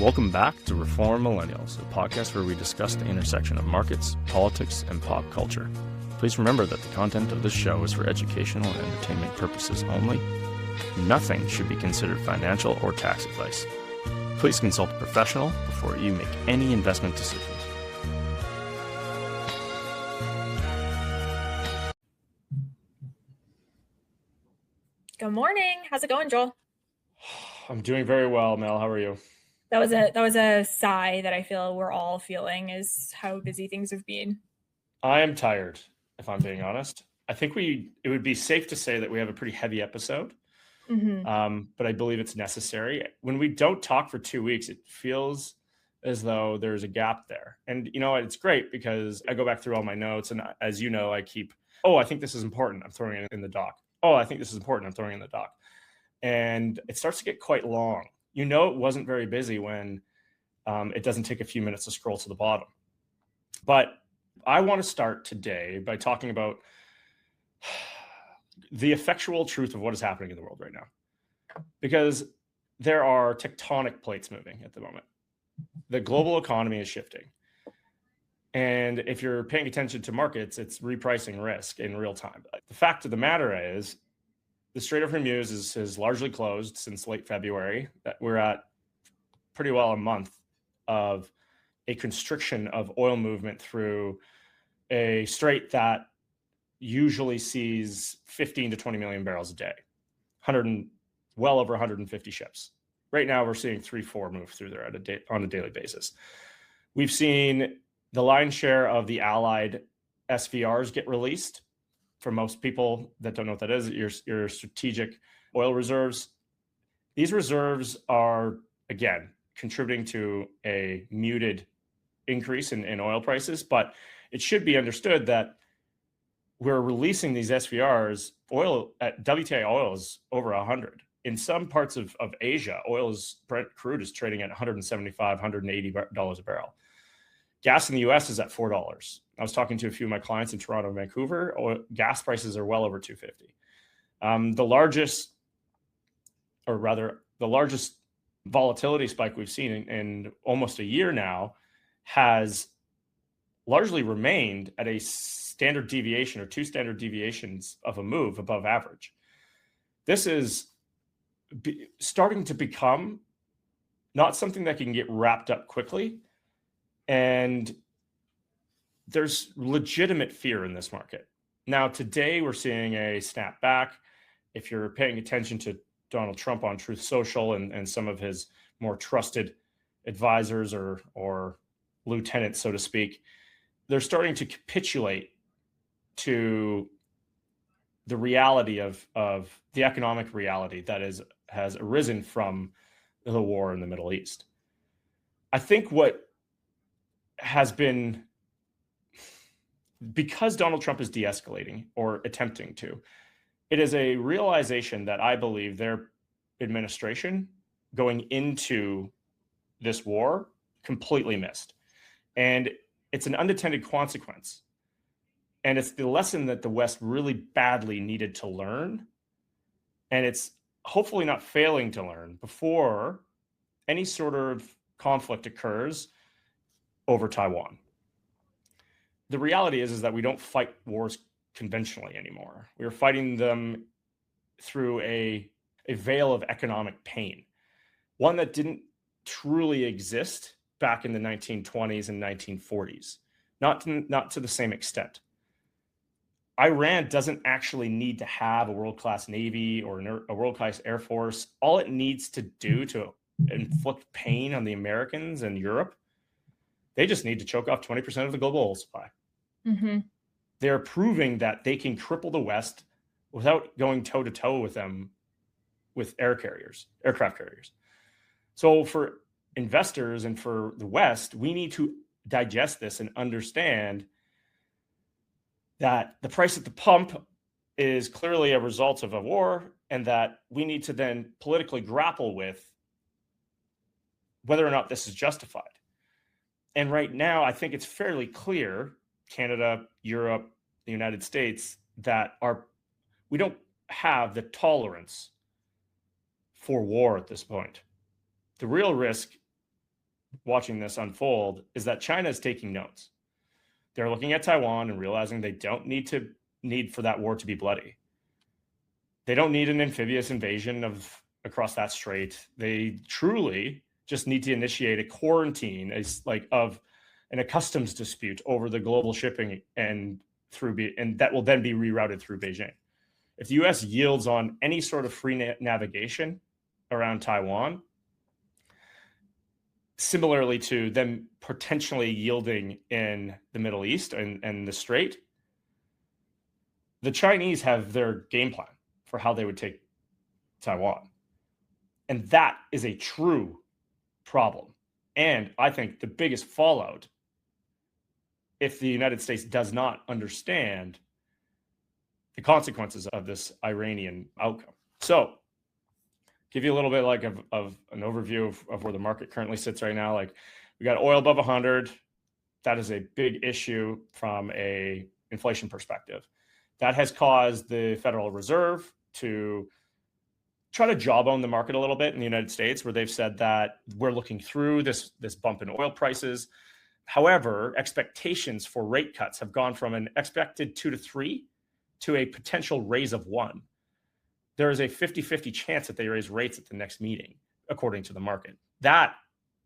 Welcome back to Reform Millennials, a podcast where we discuss the intersection of markets, politics, and pop culture. Please remember that the content of this show is for educational and entertainment purposes only. Nothing should be considered financial or tax advice. Please consult a professional before you make any investment decisions. Good morning. How's it going, Joel? I'm doing very well, Mel. How are you? That was a sigh that I feel we're all feeling, is how busy things have been. I am tired, if I'm being honest. I think it would be safe to say that we have a pretty heavy episode, but I believe it's necessary. When we don't talk for 2 weeks, it feels as though there's a gap there. And you know what? It's great because I go back through all my notes, and as you know, I keep, I think this is important, I'm throwing it in the doc. I think this is important, I'm throwing it in the doc. And it starts to get quite long. You know, it wasn't very busy when it doesn't take a few minutes to scroll to the bottom. But I want to start today by talking about the effectual truth of what is happening in the world right now. Because there are tectonic plates moving at the moment. The global economy is shifting. And if you're paying attention to markets, it's repricing risk in real time. The fact of the matter is, the Strait of Hormuz is largely closed since late February. We're at pretty well a month of a constriction of oil movement through a strait that usually sees 15 to 20 million barrels a day, well over 150 ships. Right now, we're seeing 3-4 move through there on a daily basis. We've seen the lion's share of the allied SVRs get released. For most people that don't know what that is, your strategic oil reserves. These reserves are, again, contributing to a muted increase in oil prices, but it should be understood that we're releasing these SVRs. WTI oil is over 100. In some parts of Asia, Brent crude is trading at $175, $180 a barrel. Gas in the US is at $4. I was talking to a few of my clients in Toronto and Vancouver. Gas prices are well over $2.50. The largest volatility spike we've seen in almost a year now has largely remained at a standard deviation or 2 standard deviations of a move above average. This is starting to become not something that can get wrapped up quickly. And there's legitimate fear in this market. Now, today we're seeing a snap back. If you're paying attention to Donald Trump on Truth Social and some of his more trusted advisors or lieutenants, so to speak, they're starting to capitulate to the reality of the economic reality that has arisen from the war in the Middle East. I think what has been, because Donald Trump is de-escalating or attempting to, it is a realization that I believe their administration going into this war completely missed. And it's an unintended consequence. And it's the lesson that the West really badly needed to learn. And it's hopefully not failing to learn before any sort of conflict occurs over Taiwan. The reality is that we don't fight wars conventionally anymore. We are fighting them through a veil of economic pain, one that didn't truly exist back in the 1920s and 1940s, not to the same extent. Iran doesn't actually need to have a world-class Navy or a world-class Air Force. All it needs to do to inflict pain on the Americans and Europe, they just need to choke off 20% of the global oil supply. Mm-hmm. They're proving that they can cripple the West without going toe-to-toe with them with aircraft carriers. So for investors and for the West, we need to digest this and understand that the price at the pump is clearly a result of a war, and that we need to then politically grapple with whether or not this is justified. And right now, I think it's fairly clear, Canada, Europe, the United States, that we don't have the tolerance for war at this point. The real risk watching this unfold is that China is taking notes. They're looking at Taiwan and realizing they don't need for that war to be bloody. They don't need an amphibious invasion across that strait. They truly just need to initiate a quarantine of a customs dispute over the global shipping and that will then be rerouted through Beijing. If the U.S. yields on any sort of free navigation around Taiwan, similarly to them potentially yielding in the Middle East and the Strait, the Chinese have their game plan for how they would take Taiwan. And that is a true problem. And I think the biggest fallout, if the United States does not understand the consequences of this Iranian outcome. So, give you a little bit of an overview of where the market currently sits right now. Like, we got oil above 100. That is a big issue from a inflation perspective. That has caused the Federal Reserve to try to jawbone the market a little bit in the United States, where they've said that we're looking through this bump in oil prices. However, expectations for rate cuts have gone from an expected 2 to 3 to a potential raise of 1. There is a 50-50 chance that they raise rates at the next meeting, according to the market. That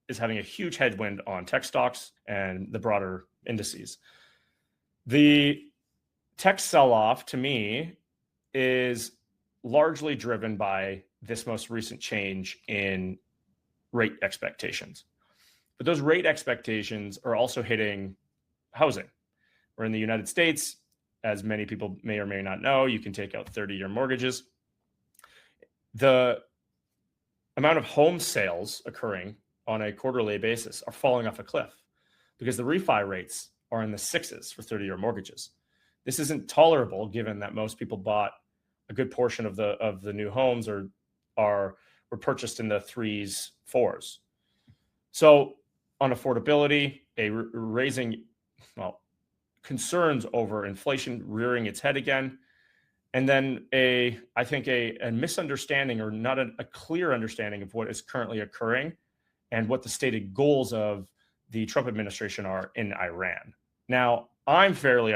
is having a huge headwind on tech stocks and the broader indices. The tech sell-off, to me, is largely driven by this most recent change in rate expectations. But those rate expectations are also hitting housing. We're in the United States, as many people may or may not know, you can take out 30-year mortgages. The amount of home sales occurring on a quarterly basis are falling off a cliff because the refi rates are in the 6s for 30-year mortgages. This isn't tolerable given that most people bought a good portion of the new homes were purchased in the 3s, 4s. So on affordability, concerns over inflation rearing its head again, and then I think a misunderstanding or not a clear understanding of what is currently occurring and what the stated goals of the Trump administration are in Iran. Now, I'm fairly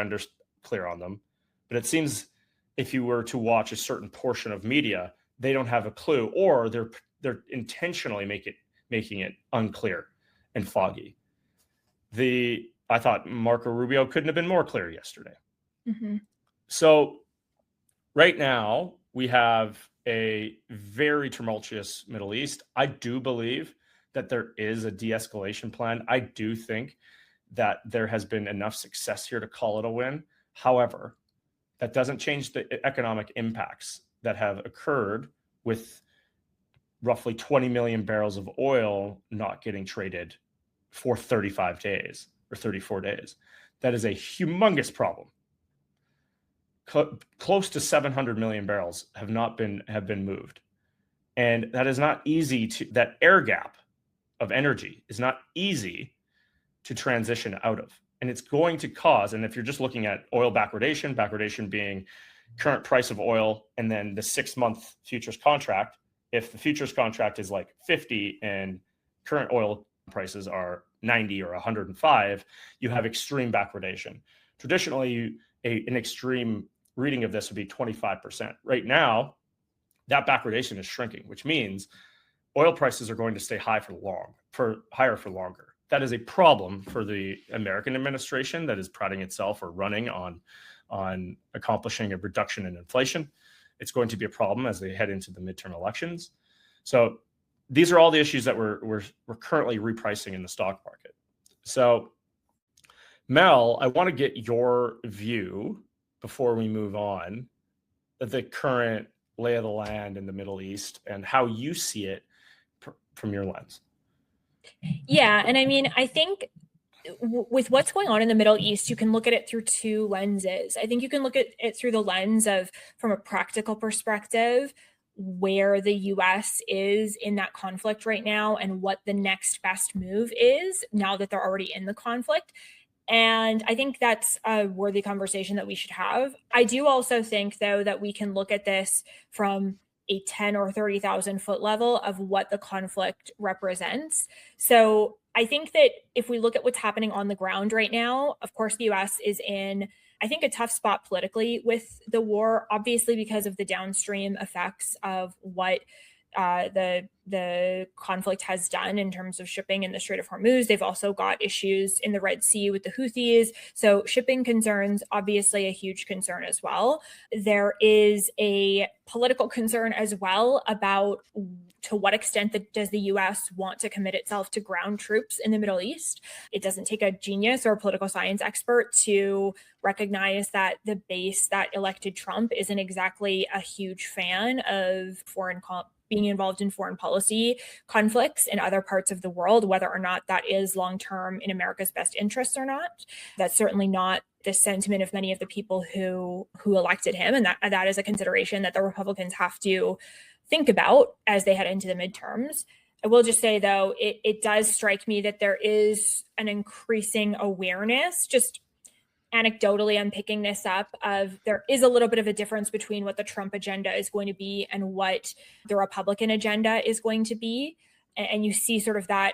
clear on them, but it seems if you were to watch a certain portion of media, they don't have a clue, or they're intentionally making it unclear and foggy. I thought Marco Rubio couldn't have been more clear yesterday. Mm-hmm. So right now we have a very tumultuous Middle East. I do believe that there is a de-escalation plan. I do think that there has been enough success here to call it a win. However, that doesn't change the economic impacts that have occurred with roughly 20 million barrels of oil not getting traded for 35 days or 34 days. That is a humongous problem. Close to 700 million barrels have been moved. And that is not easy that air gap of energy is not easy to transition out of. And it's going to cause, and if you're just looking at oil backwardation being current price of oil, and then the 6-month futures contract, if the futures contract is like 50 and current oil prices are 90 or 105, you have extreme backwardation. Traditionally, an extreme reading of this would be 25%. Right now, that backwardation is shrinking, which means oil prices are going to stay higher for longer. That is a problem for the American administration that is priding itself or running on accomplishing a reduction in inflation. It's going to be a problem as they head into the midterm elections. So these are all the issues that we're currently repricing in the stock market. So Mel, I want to get your view before we move on of the current lay of the land in the Middle East and how you see it from your lens. Yeah. And I mean, I think with what's going on in the Middle East, you can look at it through two lenses. I think you can look at it through the lens of, from a practical perspective, where the US is in that conflict right now and what the next best move is now that they're already in the conflict. And I think that's a worthy conversation that we should have. I do also think, though, that we can look at this from a 10 or 30,000 foot level of what the conflict represents. So I think that if we look at what's happening on the ground right now, of course, the US is in, I think, a tough spot politically with the war, obviously because of the downstream effects of what the conflict has done in terms of shipping in the Strait of Hormuz. They've also got issues in the Red Sea with the Houthis. So shipping concerns, obviously a huge concern as well. There is a political concern as well about to what extent does the US want to commit itself to ground troops in the Middle East. It doesn't take a genius or a political science expert to recognize that the base that elected Trump isn't exactly a huge fan of being involved in foreign policy conflicts in other parts of the world, whether or not that is long-term in America's best interests or not. That's certainly not the sentiment of many of the people who elected him. And that is a consideration that the Republicans have to think about as they head into the midterms. I will just say, though, it does strike me that there is an increasing awareness, just anecdotally, I'm picking this up, of there is a little bit of a difference between what the Trump agenda is going to be and what the Republican agenda is going to be. And you see sort of that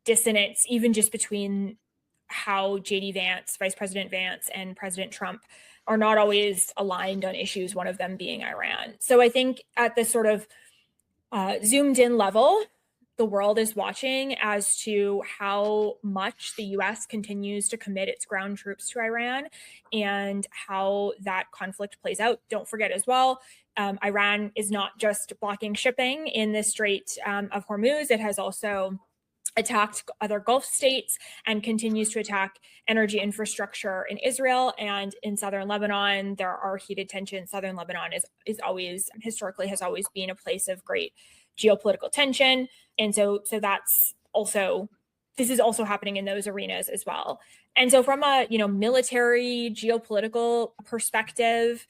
dissonance, even just between how JD Vance, Vice President Vance, and President Trump are not always aligned on issues, one of them being Iran. So I think at this sort of zoomed in level, the world is watching as to how much the US continues to commit its ground troops to Iran and how that conflict plays out. Don't forget as well, Iran is not just blocking shipping in the Strait of Hormuz. It has also attacked other Gulf states and continues to attack energy infrastructure in Israel and in southern Lebanon. There are heated tensions. Southern Lebanon is always, historically, has always been a place of great geopolitical tension. And so that's also, this is also happening in those arenas as well. And so from a, military geopolitical perspective,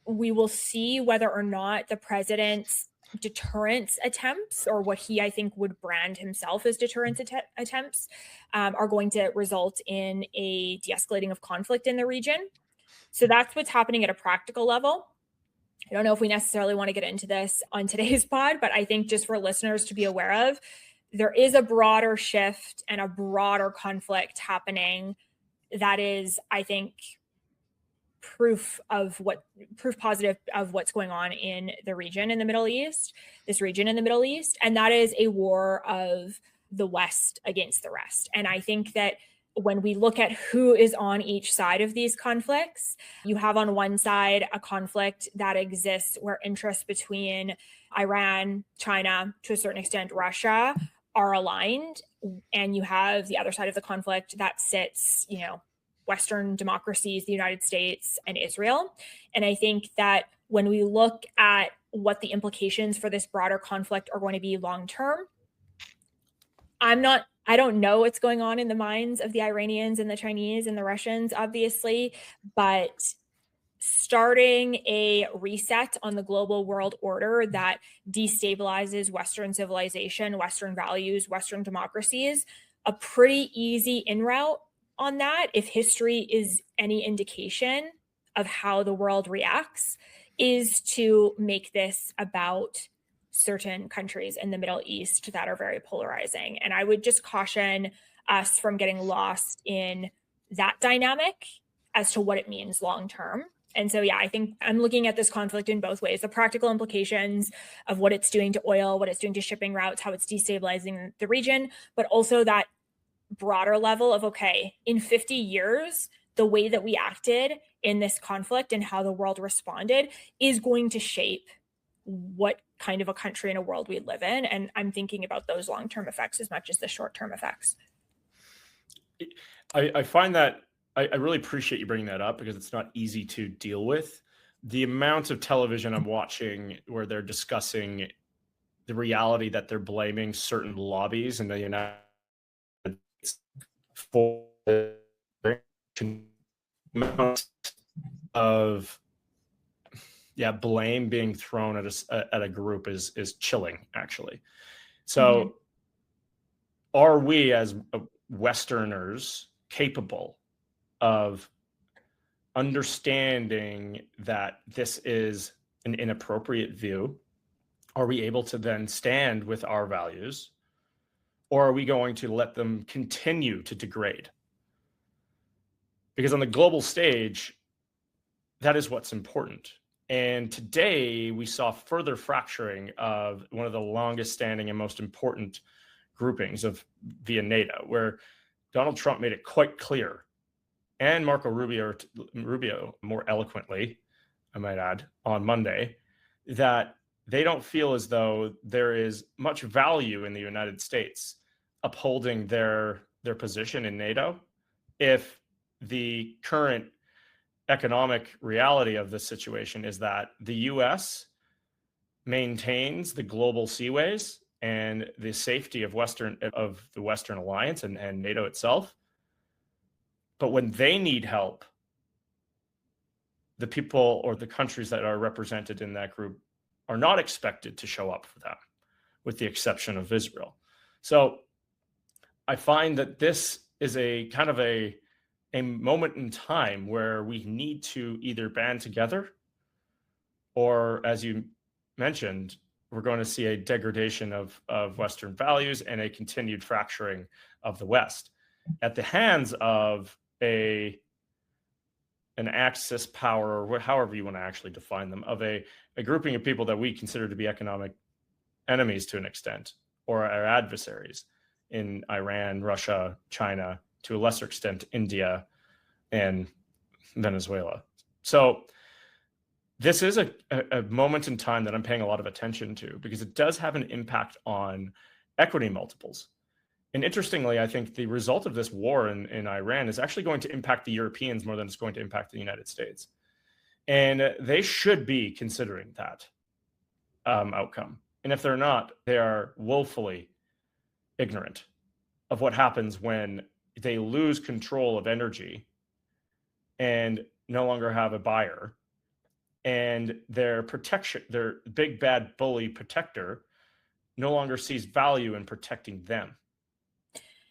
we will see whether or not the president's deterrence attempts, or what he, I think, would brand himself as deterrence attempts, are going to result in a de-escalating of conflict in the region. So that's what's happening at a practical level. I don't know if we necessarily want to get into this on today's pod, but I think just for listeners to be aware of, there is a broader shift and a broader conflict happening that is, I think, proof positive of what's going on in the region in the Middle East, and that is a war of the West against the rest. And I think that when we look at who is on each side of these conflicts, you have on one side a conflict that exists where interests between Iran, China, to a certain extent Russia, are aligned, and you have the other side of the conflict that sits, Western democracies, the United States, and Israel. And I think that when we look at what the implications for this broader conflict are going to be long term, I don't know what's going on in the minds of the Iranians and the Chinese and the Russians, obviously, but starting a reset on the global world order that destabilizes Western civilization, Western values, Western democracies, a pretty easy in route on that, if history is any indication of how the world reacts, is to make this about certain countries in the Middle East that are very polarizing. And I would just caution us from getting lost in that dynamic as to what it means long term. And so, I think I'm looking at this conflict in both ways: the practical implications of what it's doing to oil, what it's doing to shipping routes, how it's destabilizing the region, but also that broader level of, okay, in 50 years, the way that we acted in this conflict and how the world responded is going to shape what kind of a country and a world we live in. And I'm thinking about those long-term effects as much as the short-term effects. I find that I really appreciate you bringing that up, because it's not easy to deal with. The amount of television I'm watching where they're discussing the reality that they're blaming certain lobbies in the United for the amount of blame being thrown at a group is chilling, actually. So are we as Westerners capable of understanding that this is an inappropriate view? Are we able to then stand with our values? or are we going to let them continue to degrade? Because on the global stage, that is what's important. And today we saw further fracturing of one of the longest standing and most important groupings via NATO, where Donald Trump made it quite clear, and Marco Rubio more eloquently, I might add, on Monday, that they don't feel as though there is much value in the United States upholding their position in NATO if the current economic reality of this situation is that the US maintains the global seaways and the safety of the Western Alliance and NATO itself. But when they need help, the people or the countries that are represented in that group are not expected to show up for them, with the exception of Israel. So I find that this is a kind of a moment in time where we need to either band together, or, as you mentioned, we're going to see a degradation of Western values and a continued fracturing of the West at the hands of an Axis power, or however you want to actually define them, of a grouping of people that we consider to be economic enemies to an extent, or our adversaries in Iran, Russia, China, to a lesser extent, India and Venezuela. So this is a moment in time that I'm paying a lot of attention to, because it does have an impact on equity multiples. And interestingly, I think the result of this war in Iran is actually going to impact the Europeans more than it's going to impact the United States. And they should be considering that outcome. And if they're not, they are woefully ignorant of what happens when they lose control of energy and no longer have a buyer, and their big bad bully protector, no longer sees value in protecting them.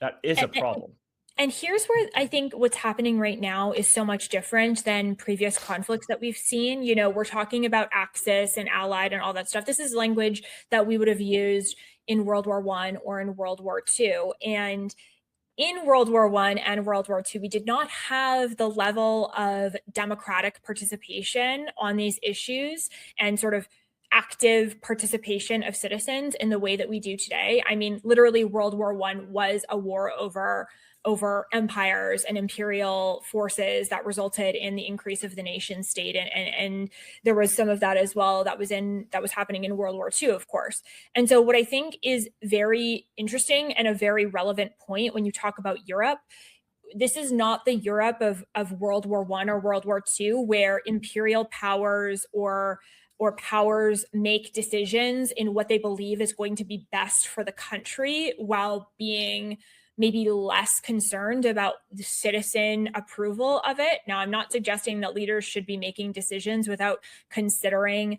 That is a problem. And here's where I think what's happening right now is so much different than previous conflicts that we've seen. You know, we're talking about Axis and Allied and all that stuff. This is language that we would have used in World War I or in World War II. And in World War I and World War II, we did not have the level of democratic participation on these issues and sort of active participation of citizens in the way that we do today. I mean, literally, World War I was a war over empires and imperial forces that resulted in the increase of the nation state, and there was some of that as well that was happening in World War II, of course. And so what I think is very interesting and a very relevant point when you talk about Europe, this is not the Europe of World War I or World War II, where imperial powers or powers make decisions in what they believe is going to be best for the country while being maybe less concerned about the citizen approval of it. Now, I'm not suggesting that leaders should be making decisions without considering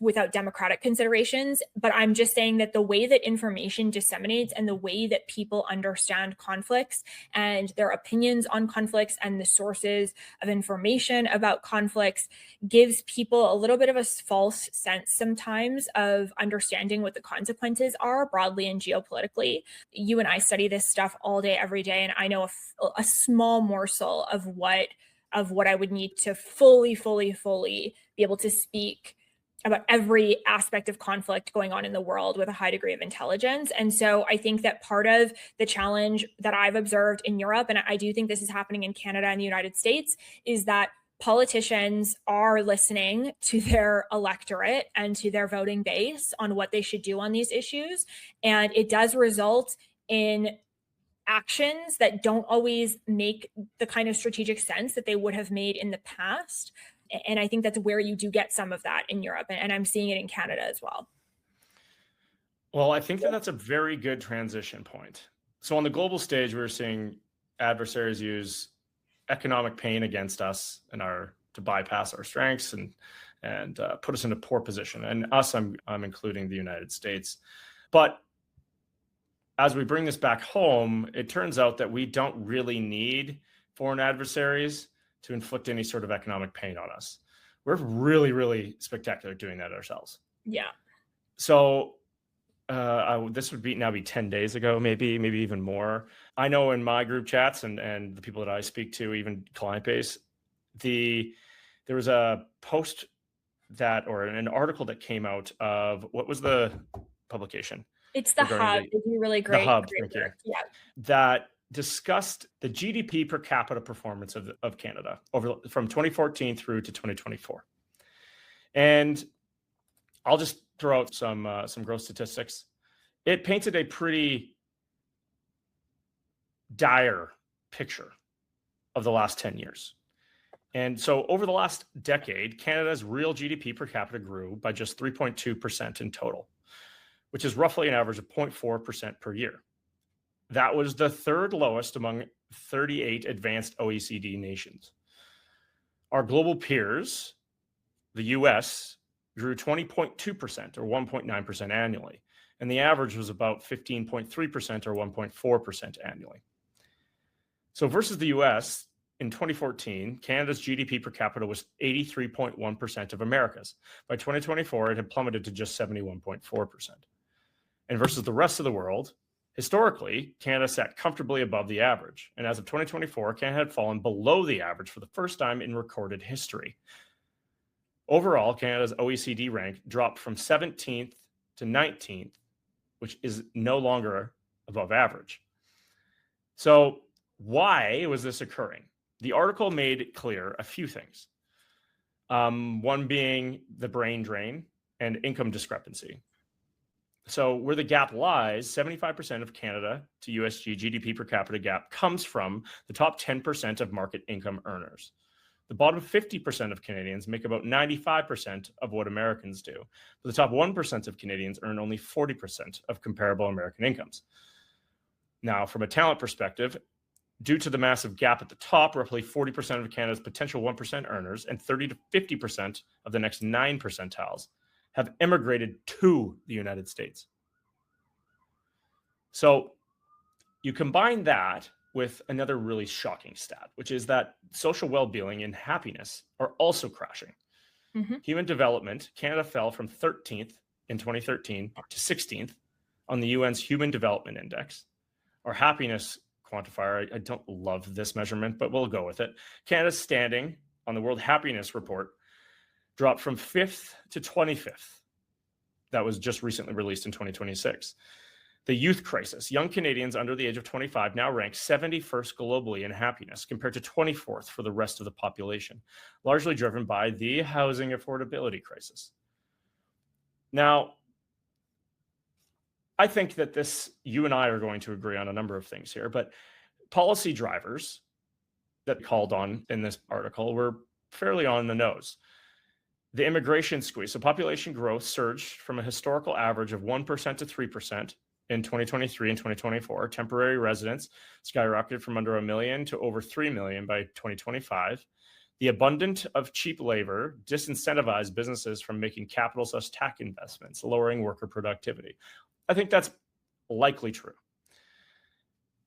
without democratic considerations, but I'm just saying that the way that information disseminates and the way that people understand conflicts and their opinions on conflicts and the sources of information about conflicts gives people a little bit of a false sense sometimes of understanding what the consequences are broadly and geopolitically. You and I study this stuff all day, every day, and I know a small morsel of what I would need to fully be able to speak about every aspect of conflict going on in the world with a high degree of intelligence. And so I think that part of the challenge that I've observed in Europe, and I do think this is happening in Canada and the United States, is that politicians are listening to their electorate and to their voting base on what they should do on these issues. And it does result in actions that don't always make the kind of strategic sense that they would have made in the past. And I think that's where you do get some of that in Europe. And I'm seeing it in Canada as well. Well, I think that's a very good transition point. So on the global stage, we're seeing adversaries use economic pain against us and to bypass our strengths and put us in a poor position. And us, I'm including the United States. But as we bring this back home, it turns out that we don't really need foreign adversaries to inflict any sort of economic pain on us. We're really, really spectacular doing that ourselves. Yeah. So this would now be 10 days ago, maybe even more. I know in my group chats and the people that I speak to, even client base, there was a post or an article that came out of, what was the publication? It's the Hub. They do really great. The Hub, great thank you. work. Yeah. That discussed the GDP per capita performance of Canada from 2014 through to 2024. And I'll just throw out some growth statistics. It painted a pretty dire picture of the last 10 years. And so over the last decade, Canada's real GDP per capita grew by just 3.2% in total, which is roughly an average of 0.4% per year. That was the third lowest among 38 advanced OECD nations. Our global peers, the US, grew 20.2% or 1.9% annually, and the average was about 15.3% or 1.4% annually. So versus the US, in 2014, Canada's GDP per capita was 83.1% of America's. By 2024, it had plummeted to just 71.4%. And versus the rest of the world, historically, Canada sat comfortably above the average. And as of 2024, Canada had fallen below the average for the first time in recorded history. Overall, Canada's OECD rank dropped from 17th to 19th, which is no longer above average. So why was this occurring? The article made clear a few things. One being the brain drain and income discrepancy. So where the gap lies, 75% of Canada to USG GDP per capita gap comes from the top 10% of market income earners. The bottom 50% of Canadians make about 95% of what Americans do. But the top 1% of Canadians earn only 40% of comparable American incomes. Now, from a talent perspective, due to the massive gap at the top, roughly 40% of Canada's potential 1% earners and 30 to 50% of the next 9 percentiles have immigrated to the United States. So you combine that with another really shocking stat, which is that social well-being and happiness are also crashing. Mm-hmm. Human development, Canada fell from 13th in 2013 to 16th on the UN's Human Development Index. Our happiness quantifier, I don't love this measurement, but we'll go with it. Canada's standing on the World Happiness Report dropped from 5th to 25th. That was just recently released in 2026. The youth crisis. Young Canadians under the age of 25 now rank 71st globally in happiness compared to 24th for the rest of the population, largely driven by the housing affordability crisis. Now, I think that you and I are going to agree on a number of things here, but policy drivers that called on in this article were fairly on the nose. The immigration squeeze. So population growth surged from a historical average of 1% to 3% in 2023 and 2024. Temporary residents skyrocketed from under 1 million to over 3 million by 2025. The abundance of cheap labor disincentivized businesses from making capital/tech investments, lowering worker productivity. I think that's likely true.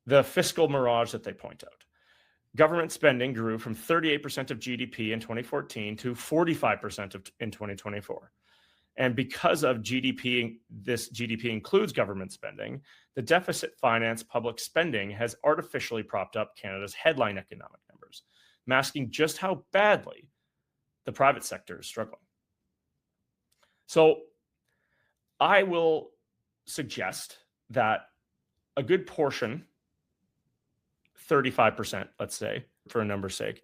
The fiscal mirage that they point out. Government spending grew from 38% of GDP in 2014 to 45% in 2024. And because of GDP, this GDP includes government spending, the deficit financed public spending has artificially propped up Canada's headline economic numbers, masking just how badly the private sector is struggling. So I will suggest that a good portion, 35%, let's say, for a number's sake,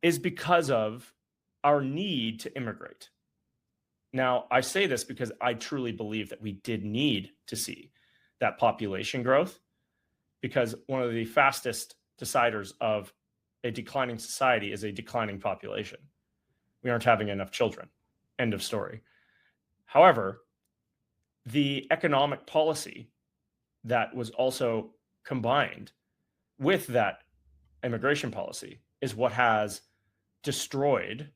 is because of our need to immigrate. Now, I say this because I truly believe that we did need to see that population growth, because one of the fastest deciders of a declining society is a declining population. We aren't having enough children. End of story. However, the economic policy that was also combined with that immigration policy is what has destroyed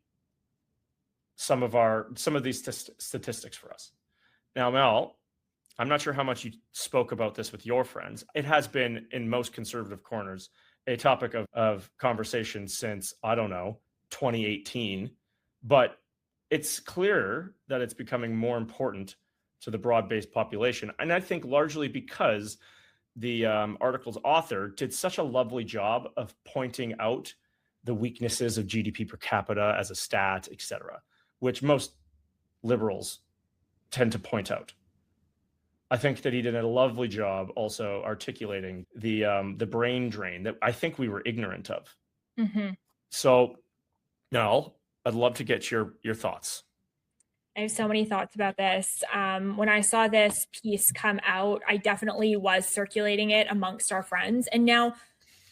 some of these statistics for us. Now, Mel, I'm not sure how much you spoke about this with your friends. It has been, in most conservative corners, a topic of conversation since, 2018. But it's clear that it's becoming more important to the broad-based population. And I think largely because the article's author did such a lovely job of pointing out the weaknesses of GDP per capita as a stat, et cetera, which most liberals tend to point out. I think that he did a lovely job also articulating the brain drain that I think we were ignorant of. Mm-hmm. So, Nell, I'd love to get your thoughts. I have so many thoughts about this. When I saw this piece come out, I definitely was circulating it amongst our friends. And now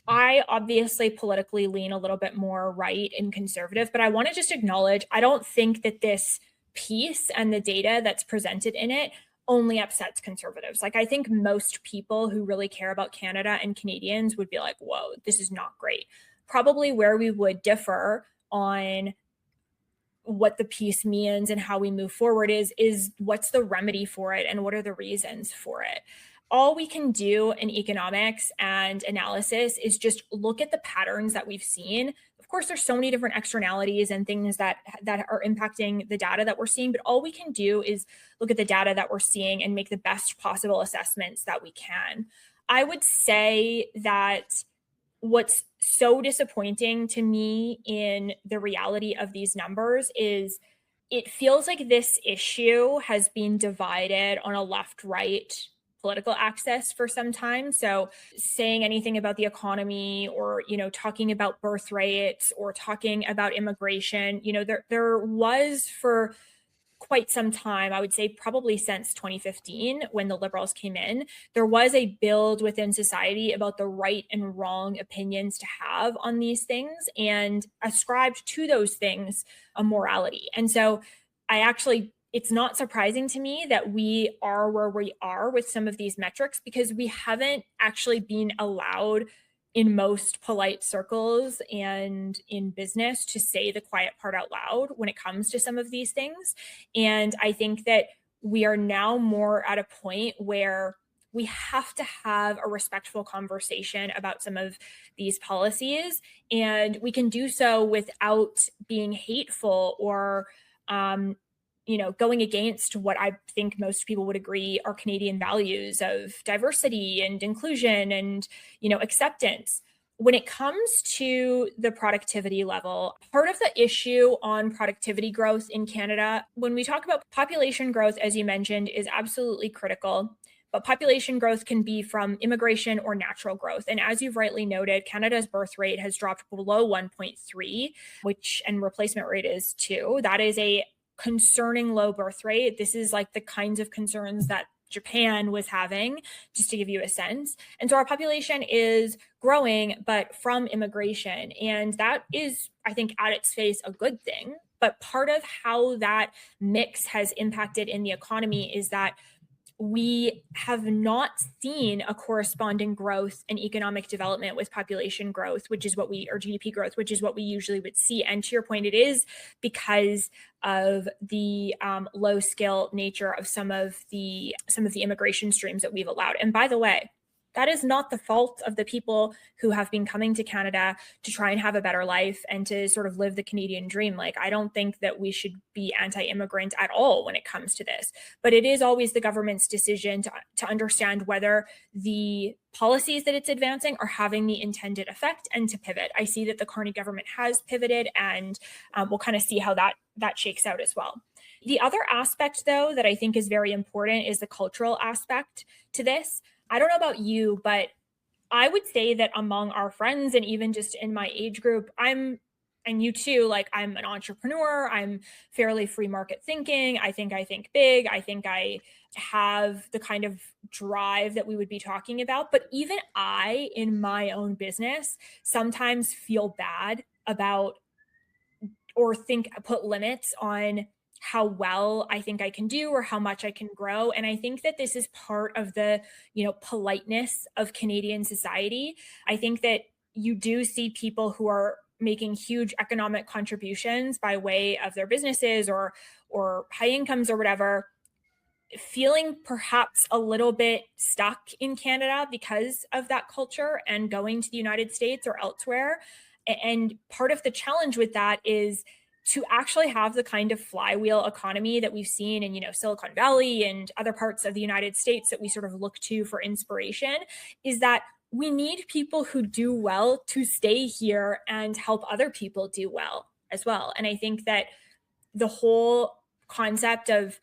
I obviously politically lean a little bit more right and conservative, but I want to just acknowledge, I don't think that this piece and the data that's presented in it only upsets conservatives. Like, I think most people who really care about Canada and Canadians would be like, whoa, this is not great. Probably where we would differ on what the piece means and how we move forward is what's the remedy for it and what are the reasons for it. All we can do in economics and analysis is just look at the patterns that we've seen. Of course, there's so many different externalities and things that are impacting the data that we're seeing, but all we can do is look at the data that we're seeing and make the best possible assessments that we can. I would say that what's so disappointing to me in the reality of these numbers is it feels like this issue has been divided on a left-right political axis for some time. So saying anything about the economy or, talking about birth rates or talking about immigration, there was for quite some time, I would say probably since 2015, when the Liberals came in, there was a build within society about the right and wrong opinions to have on these things and ascribed to those things a morality. And so it's not surprising to me that we are where we are with some of these metrics because we haven't actually been allowed in most polite circles and in business to say the quiet part out loud when it comes to some of these things. And I think that we are now more at a point where we have to have a respectful conversation about some of these policies. And we can do so without being hateful or, going against what I think most people would agree are Canadian values of diversity and inclusion and, acceptance. When it comes to the productivity level, part of the issue on productivity growth in Canada, when we talk about population growth, as you mentioned, is absolutely critical. But population growth can be from immigration or natural growth. And as you've rightly noted, Canada's birth rate has dropped below 1.3, and replacement rate is 2. That is a concerning low birth rate. This is like the kinds of concerns that Japan was having, just to give you a sense. And so our population is growing, but from immigration. And that is, I think, at its face, a good thing. But part of how that mix has impacted in the economy is that we have not seen a corresponding growth in economic development with population growth, or GDP growth, which is what we usually would see. And to your point, it is because of the low skill nature of some of the immigration streams that we've allowed. And by the way, that is not the fault of the people who have been coming to Canada to try and have a better life and to sort of live the Canadian dream. Like, I don't think that we should be anti-immigrant at all when it comes to this. But it is always the government's decision to understand whether the policies that it's advancing are having the intended effect and to pivot. I see that the Carney government has pivoted, and we'll kind of see how that shakes out as well. The other aspect, though, that I think is very important is the cultural aspect to this. I don't know about you, but I would say that among our friends and even just in my age group, and you too, like, I'm an entrepreneur. I'm fairly free market thinking. I think big. I think I have the kind of drive that we would be talking about. But even I, in my own business, sometimes feel bad about or put limits on how well I think I can do or how much I can grow. And I think that this is part of the, politeness of Canadian society. I think that you do see people who are making huge economic contributions by way of their businesses or high incomes or whatever, feeling perhaps a little bit stuck in Canada because of that culture and going to the United States or elsewhere. And part of the challenge with that is to actually have the kind of flywheel economy that we've seen in, Silicon Valley and other parts of the United States that we sort of look to for inspiration, is that we need people who do well to stay here and help other people do well as well. And I think that the whole concept of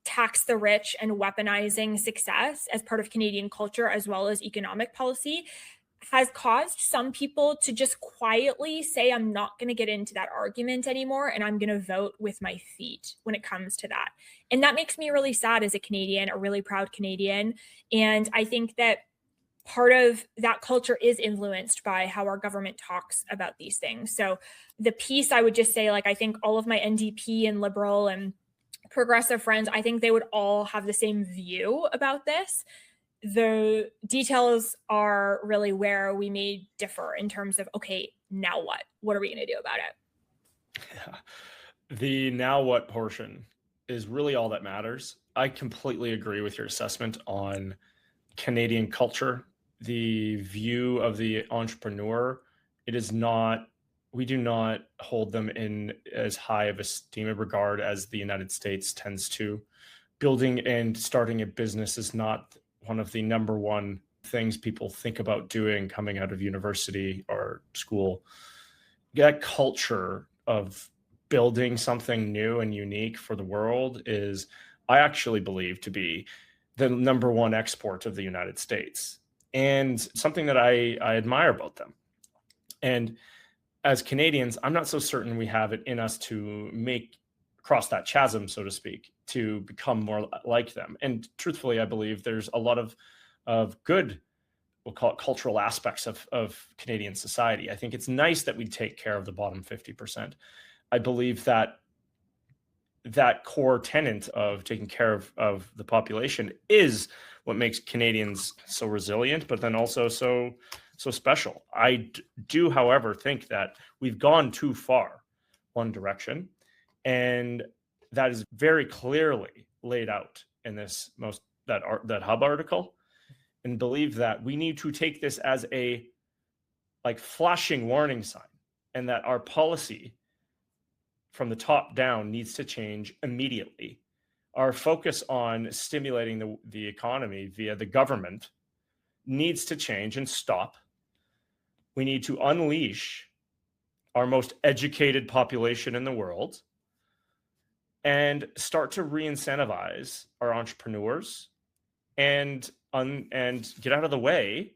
tax the rich and weaponizing success as part of Canadian culture as well as economic policy has caused some people to just quietly say, I'm not going to get into that argument anymore, and I'm going to vote with my feet when it comes to that. And that makes me really sad as a Canadian, a really proud Canadian. And I think that part of that culture is influenced by how our government talks about these things. So the piece, I would just say, like, I think all of my NDP and Liberal and progressive friends, I think they would all have the same view about this. The details are really where we may differ in terms of, okay, now what? What are we going to do about it? Yeah. The now what portion is really all that matters. I completely agree with your assessment on Canadian culture, the view of the entrepreneur. It is not, we do not hold them in as high of esteem and regard as the United States tends to. Building and starting a business is not one of the number one things people think about doing coming out of university or school. That culture of building something new and unique for the world is, I actually believe, to be the number one export of the United States, and something that I admire about them. And as Canadians, I'm not so certain we have it in us to cross that chasm, so to speak, to become more like them. And truthfully, I believe there's a lot of good, we'll call it cultural aspects of Canadian society. I think it's nice that we take care of the bottom 50%. I believe that core tenet of taking care of the population is what makes Canadians so resilient, but then also so special. I do, however, think that we've gone too far one direction, and that is very clearly laid out in this that Hub article, and believe that we need to take this as a flashing warning sign, and that our policy from the top down needs to change immediately. Our focus on stimulating the economy via the government needs to change and stop. We need to unleash our most educated population in the world and start to re-incentivize our entrepreneurs and get out of the way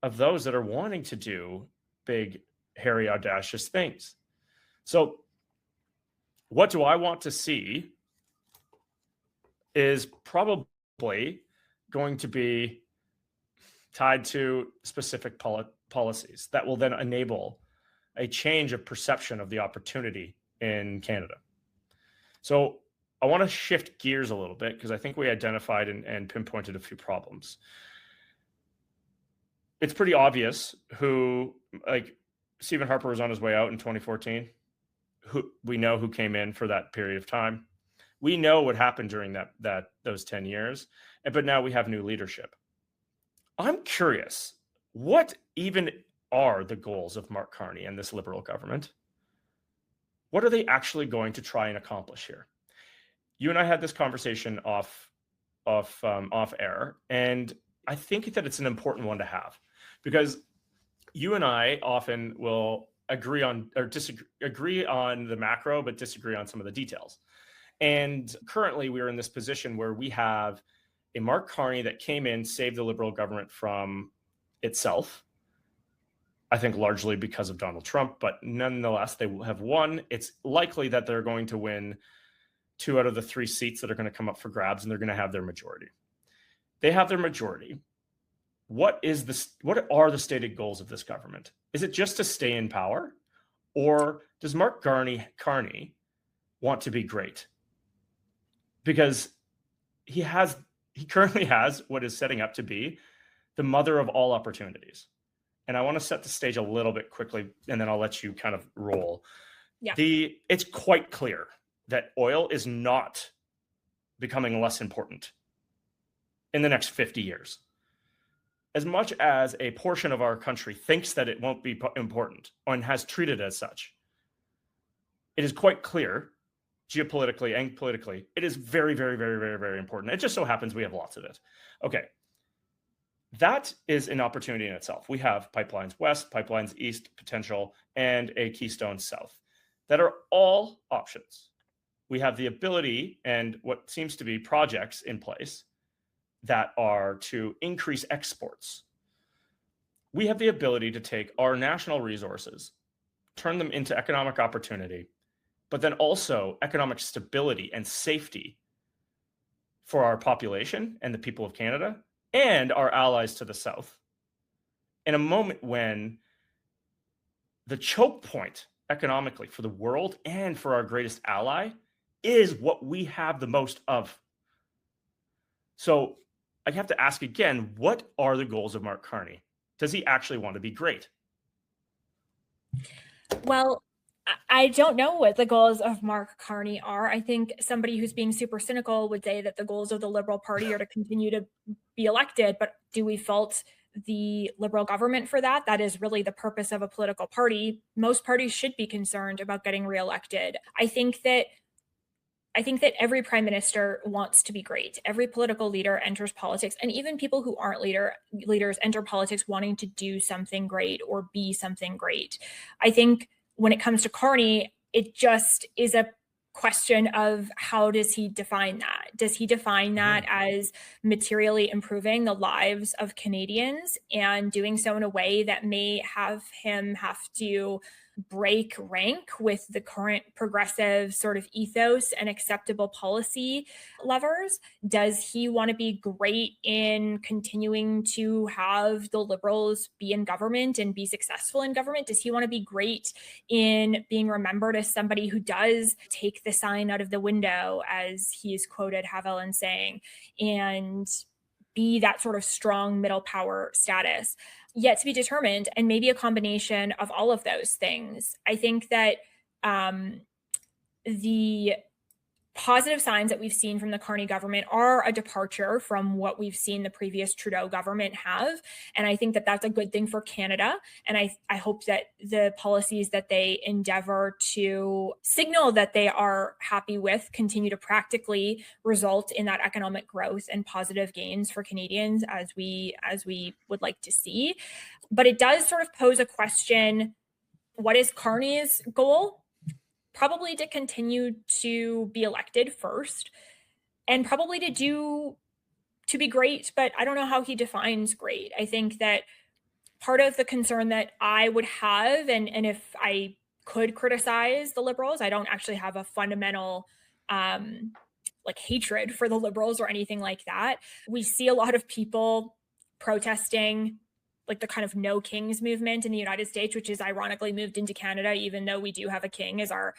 of those that are wanting to do big, hairy, audacious things. So what do I want to see is probably going to be tied to specific policies that will then enable a change of perception of the opportunity in Canada. So I want to shift gears a little bit because I think we identified and pinpointed a few problems. It's pretty obvious who, Stephen Harper was on his way out in 2014. We know who came in for that period of time. We know what happened during those 10 years, but now we have new leadership. I'm curious, what even are the goals of Mark Carney and this Liberal government? What are they actually going to try and accomplish here? You and I had this conversation off air, and I think that it's an important one to have, because you and I often will agree on the macro, but disagree on some of the details. And currently we're in this position where we have a Mark Carney that came in, saved the Liberal government from itself, I think largely because of Donald Trump, but nonetheless, they have won. It's likely that they're going to win 2 out of the 3 seats that are going to come up for grabs, and they're going to have their majority. They have their majority. What are the stated goals of this government? Is it just to stay in power? Or does Mark Carney want to be great? Because he currently has what is setting up to be the mother of all opportunities. And I want to set the stage a little bit quickly, and then I'll let you kind of roll. Yeah. It's quite clear that oil is not becoming less important in the next 50 years. As much as a portion of our country thinks that it won't be important and has treated as such, it is quite clear, geopolitically and politically, it is very, very, very, very, very important. It just so happens we have lots of it. Okay. That is an opportunity in itself. We have pipelines west, pipelines east potential, and a Keystone south that are all options. We have the ability and what seems to be projects in place that are to increase exports. We have the ability to take our national resources, turn them into economic opportunity, but then also economic stability and safety for our population and the people of Canada and our allies to the south in a moment when the choke point economically for the world and for our greatest ally is what we have the most of. So I have to ask again, what are the goals of Mark Carney? Does he actually want to be great? Well, I don't know what the goals of Mark Carney are. I think somebody who's being super cynical would say that the goals of the Liberal Party are to continue to be elected, but do we fault the Liberal government for that? That is really the purpose of a political party. Most parties should be concerned about getting reelected. I think that every prime minister wants to be great. Every political leader enters politics, and even people who aren't leaders enter politics wanting to do something great or be something great. I think when it comes to Carney, it just is a question of how does he define that? Does he define that as materially improving the lives of Canadians and doing so in a way that may have him have to break rank with the current progressive sort of ethos and acceptable policy levers? Does he want to be great in continuing to have the Liberals be in government and be successful in government? Does he want to be great in being remembered as somebody who does take the sign out of the window, as he is quoted Haviland saying, and be that sort of strong middle power status? Yet to be determined, and maybe a combination of all of those things. I think that the positive signs that we've seen from the Carney government are a departure from what we've seen the previous Trudeau government have. And I think that that's a good thing for Canada. And I hope that the policies that they endeavor to signal that they are happy with continue to practically result in that economic growth and positive gains for Canadians as we would like to see. But it does sort of pose a question: what is Carney's goal? Probably to continue to be elected first, and probably to be great, but I don't know how he defines great. I think that part of the concern that I would have, and if I could criticize the Liberals, I don't actually have a fundamental like hatred for the Liberals or anything like that. We see a lot of people protesting like the kind of no kings movement in the United States, which is ironically moved into Canada, even though we do have a king as our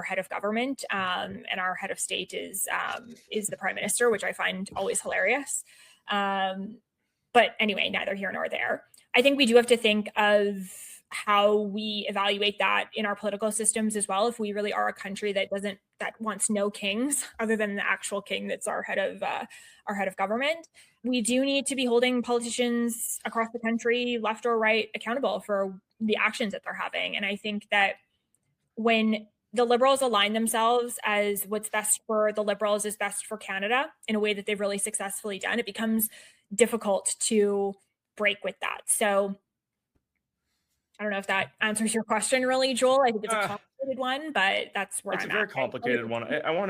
head of government, and our head of state is the prime minister, which I find always hilarious. But anyway, neither here nor there. I think we do have to think of how we evaluate that in our political systems as well. If we really are a country that wants no kings other than the actual king that's our head of government, we do need to be holding politicians across the country, left or right, accountable for the actions that they're having. And I think that when the Liberals align themselves as what's best for the Liberals is best for Canada in a way that they've really successfully done, it becomes difficult to break with that. So I don't know if that answers your question really, Joel. I think it's a complicated one, but that's where I'm at. It's a very complicated one. I'm going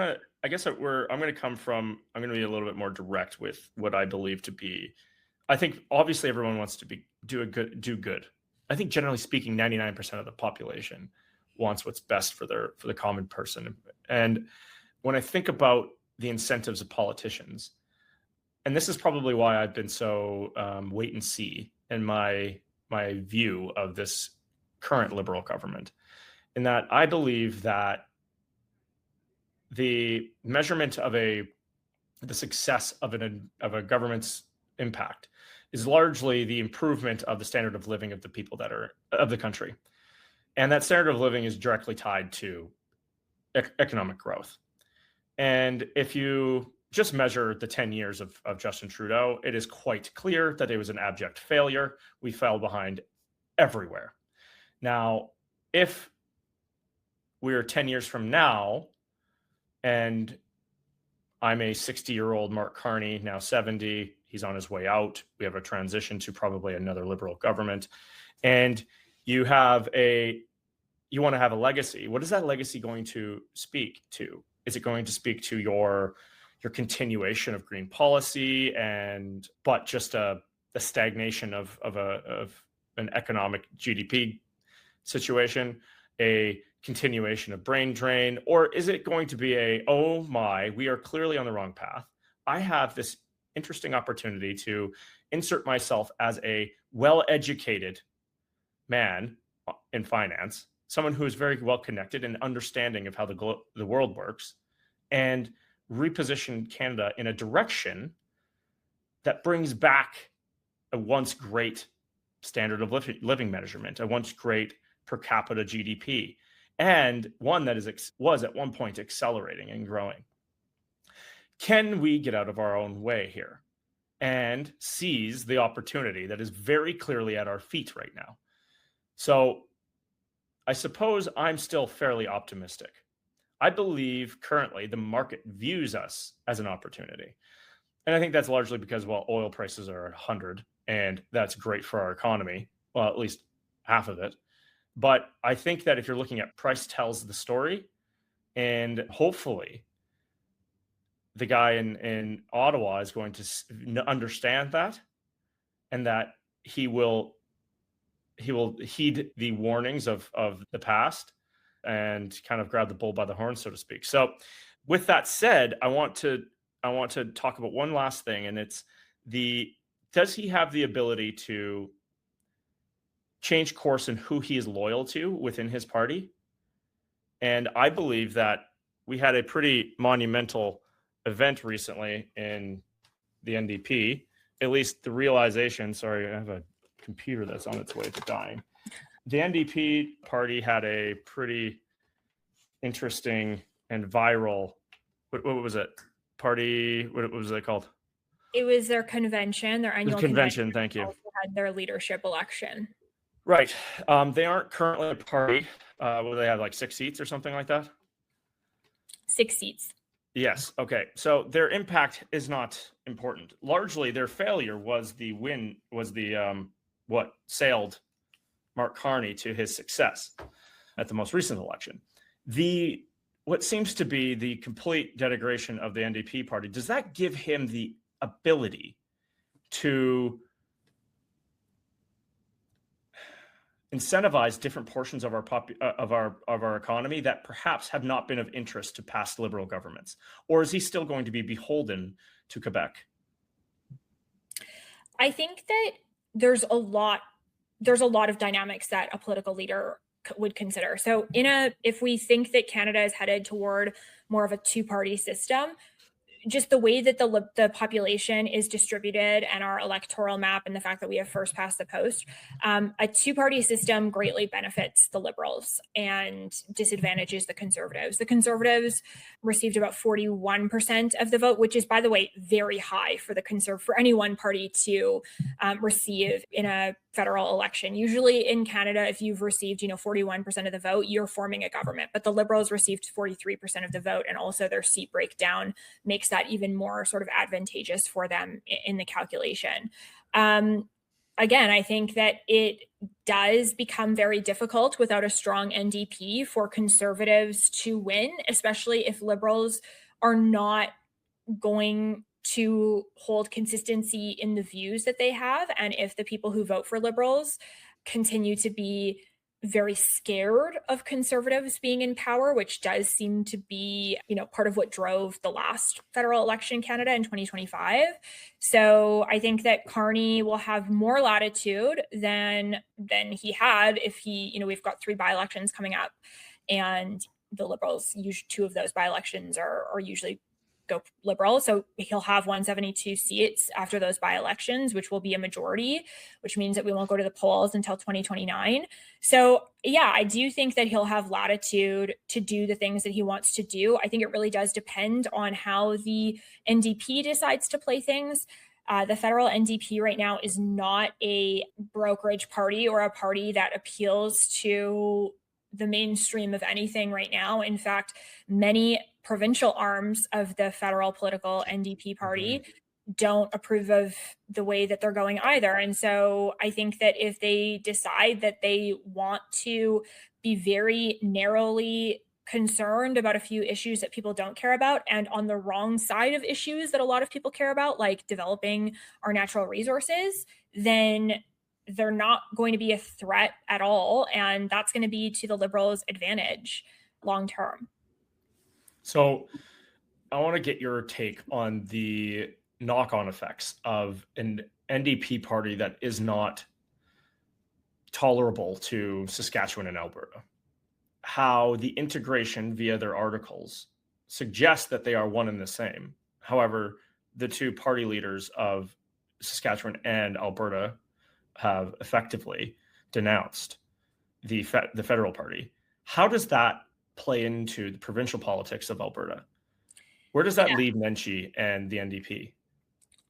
to be a little bit more direct with what I believe to be. I think obviously everyone wants to do good. I think generally speaking, 99% of the population wants what's best for the common person. And when I think about the incentives of politicians, and this is probably why I've been so wait and see in my view of this current Liberal government, in that I believe that the measurement of the success of a government's impact is largely the improvement of the standard of living of the people that are of the country, and that standard of living is directly tied to economic growth. And if you just measure the 10 years of Justin Trudeau, it is quite clear that it was an abject failure. We fell behind everywhere. Now, if we're 10 years from now, and I'm a 60-year-old Mark Carney, now 70. He's on his way out. We have a transition to probably another Liberal government. And you want to have a legacy. What is that legacy going to speak to? Is it going to speak to your continuation of green policy, but just a stagnation of an economic GDP situation, a continuation of brain drain, or is it going to be oh my, we are clearly on the wrong path. I have this interesting opportunity to insert myself as a well-educated man in finance, someone who is very well connected and understanding of how the world works, and reposition Canada in a direction that brings back a once great standard of living measurement, a once great per capita GDP, and one that was at one point accelerating and growing. Can we get out of our own way here and seize the opportunity that is very clearly at our feet right now? So I suppose I'm still fairly optimistic. I believe currently the market views us as an opportunity. And I think that's largely because, well, oil prices are at 100, and that's great for our economy. Well, at least half of it. But I think that if you're looking at price tells the story, and hopefully the guy in Ottawa is going to understand that, and that he will heed the warnings of the past and kind of grab the bull by the horn, so to speak. So with that said, I want to talk about one last thing, and it's does he have the ability to change course in who he is loyal to within his party? And I believe that we had a pretty monumental event recently in the NDP, at least the realization, sorry, I have a computer that's on its way to dying. The NDP party had a pretty interesting and viral, what was it? Party, what was it called? It was their convention, their annual convention. Thank you. Also had their leadership election. Right. They aren't currently a party. Will they have like 6 seats or something like that? 6 seats. Yes. Okay. So their impact is not important. Largely, their failure was what sailed Mark Carney to his success at the most recent election. What seems to be the complete denigration of the NDP party, does that give him the ability to incentivize different portions of our economy that perhaps have not been of interest to past Liberal governments? Or is he still going to be beholden to Quebec? I think that there's a lot of dynamics that a political leader would consider. So if we think that Canada is headed toward more of a two-party system, just the way that the population is distributed and our electoral map and the fact that we have first past the post, a two-party system greatly benefits the Liberals and disadvantages the Conservatives. The Conservatives received about 41% of the vote, which is, by the way, very high for any one party to receive in a federal election. Usually in Canada, if you've received 41% of the vote, you're forming a government. But the Liberals received 43% of the vote, and also their seat breakdown makes that even more sort of advantageous for them in the calculation. Again, I think that it does become very difficult without a strong NDP for Conservatives to win, especially if Liberals are not going to hold consistency in the views that they have, and if the people who vote for Liberals continue to be very scared of Conservatives being in power, which does seem to be, part of what drove the last federal election in Canada in 2025. So I think that Carney will have more latitude than he had if we've got 3 by-elections coming up, and the Liberals, usually 2 of those by-elections are usually go Liberal. So he'll have 172 seats after those by-elections, which will be a majority, which means that we won't go to the polls until 2029. So yeah, I do think that he'll have latitude to do the things that he wants to do. I think it really does depend on how the NDP decides to play things. The federal NDP right now is not a brokerage party or a party that appeals to the mainstream of anything right now. In fact, many provincial arms of the federal political NDP party don't approve of the way that they're going either. And so I think that if they decide that they want to be very narrowly concerned about a few issues that people don't care about, and on the wrong side of issues that a lot of people care about, like developing our natural resources, then they're not going to be a threat at all. And that's going to be to the Liberals' advantage long term. So I want to get your take on the knock-on effects of an NDP party that is not tolerable to Saskatchewan and Alberta. How the integration via their articles suggests that they are one and the same. However, the two party leaders of Saskatchewan and Alberta have effectively denounced the federal party. How does that play into the provincial politics of Alberta? Where does that leave Nenshi and the NDP?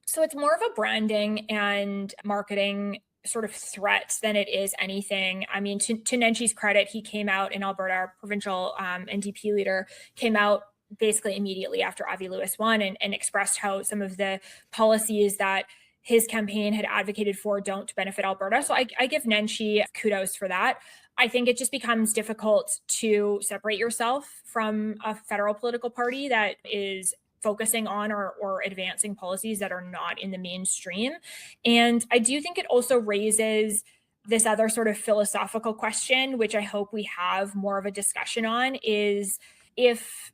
So it's more of a branding and marketing sort of threat than it is anything. I mean, to Nenshi's credit, he came out in Alberta, our provincial NDP leader, came out basically immediately after Avi Lewis won and expressed how some of the policies that his campaign had advocated for don't benefit Alberta. So I give Nenshi kudos for that. I think it just becomes difficult to separate yourself from a federal political party that is focusing on or advancing policies that are not in the mainstream. And I do think it also raises this other sort of philosophical question, which I hope we have more of a discussion on, is if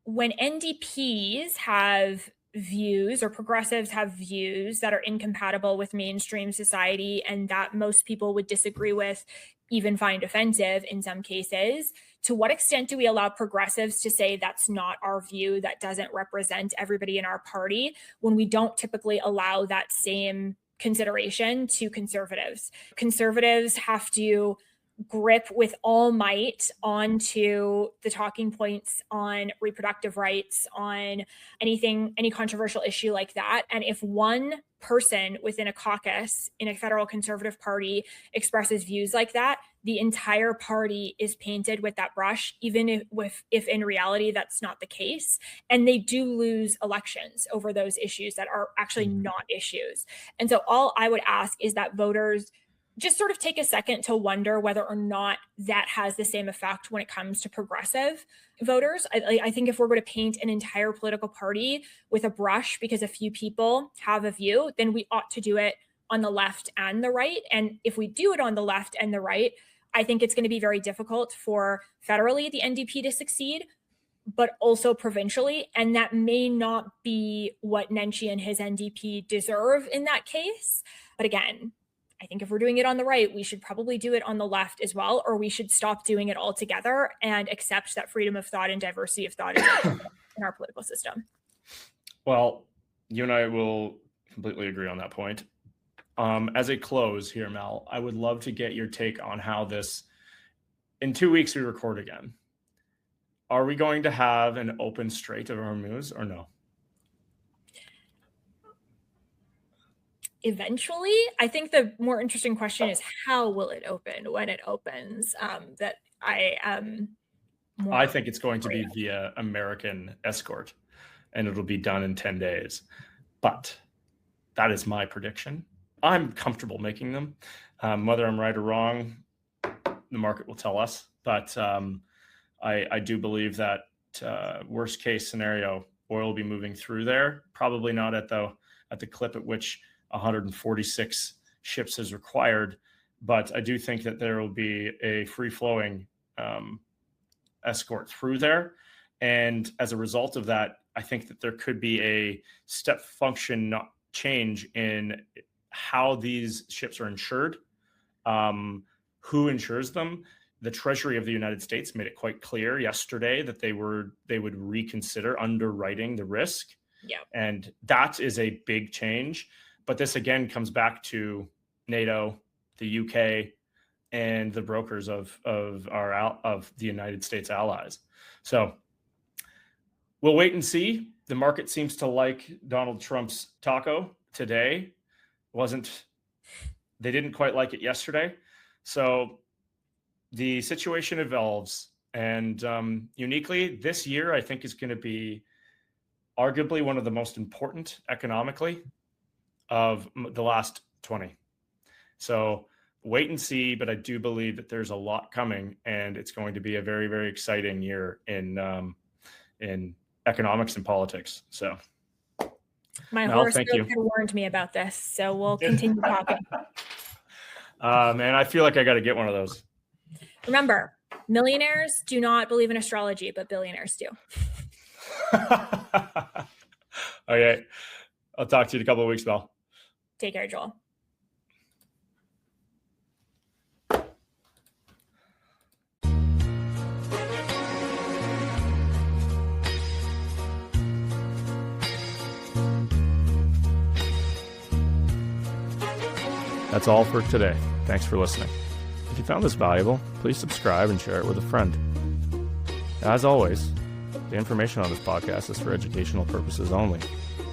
when NDPs have views or progressives have views that are incompatible with mainstream society and that most people would disagree with, even find offensive in some cases, to what extent do we allow progressives to say that's not our view, that doesn't represent everybody in our party, when we don't typically allow that same consideration to conservatives? Conservatives have to grip with all might onto the talking points on reproductive rights, on any controversial issue like that. And if one person within a caucus in a federal conservative party expresses views like that, the entire party is painted with that brush, even if in reality that's not the case. And they do lose elections over those issues that are actually not issues. And so all I would ask is that voters just sort of take a second to wonder whether or not that has the same effect when it comes to progressive voters. I think if we're going to paint an entire political party with a brush because a few people have a view, then we ought to do it on the left and the right. And if we do it on the left and the right, I think it's going to be very difficult for federally the NDP to succeed, but also provincially. And that may not be what Nenshi and his NDP deserve in that case. But again, I think if we're doing it on the right, we should probably do it on the left as well, or we should stop doing it altogether and accept that freedom of thought and diversity of thought is in our political system. Well, you and I will completely agree on that point. As a close here, Mel, I would love to get your take on how this, in 2 weeks we record again. Are we going to have an open Strait of Hormuz or no? Eventually, I think the more interesting question is how will it open when it opens? That I am. I think it's going to be via American escort, and it'll be done in 10 days. But that is my prediction. I'm comfortable making them. Whether I'm right or wrong, the market will tell us. But I do believe that worst case scenario, oil will be moving through there. Probably not at the clip at which 146 ships is required, but I do think that there will be a free-flowing escort through there. And as a result of that, I think that there could be a step function change in how these ships are insured, who insures them. The Treasury of the United States made it quite clear yesterday that they would reconsider underwriting the risk. Yeah. And that is a big change. But this again comes back to NATO, the UK, and the brokers of the United States allies. So we'll wait and see. The market seems to like Donald Trump's taco today. They didn't quite like it yesterday. So the situation evolves, and uniquely this year, I think is going to be arguably one of the most important economically of the last 20. So wait and see, but I do believe that there's a lot coming, and it's going to be a very, very exciting year in economics and politics. So my Mel, horoscope had warned me about this, so we'll continue talking. Man, I feel like I got to get one of those. Remember, millionaires do not believe in astrology, but billionaires do. Okay. I'll talk to you in a couple of weeks, Mel. Take care, Joel. That's all for today. Thanks for listening. If you found this valuable, please subscribe and share it with a friend. As always, the information on this podcast is for educational purposes only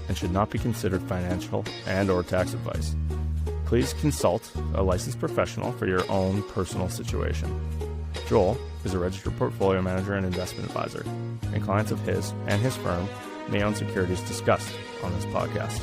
and should not be considered financial and/or tax advice. Please consult a licensed professional for your own personal situation. Joel is a registered portfolio manager and investment advisor, and clients of his and his firm may own securities discussed on this podcast.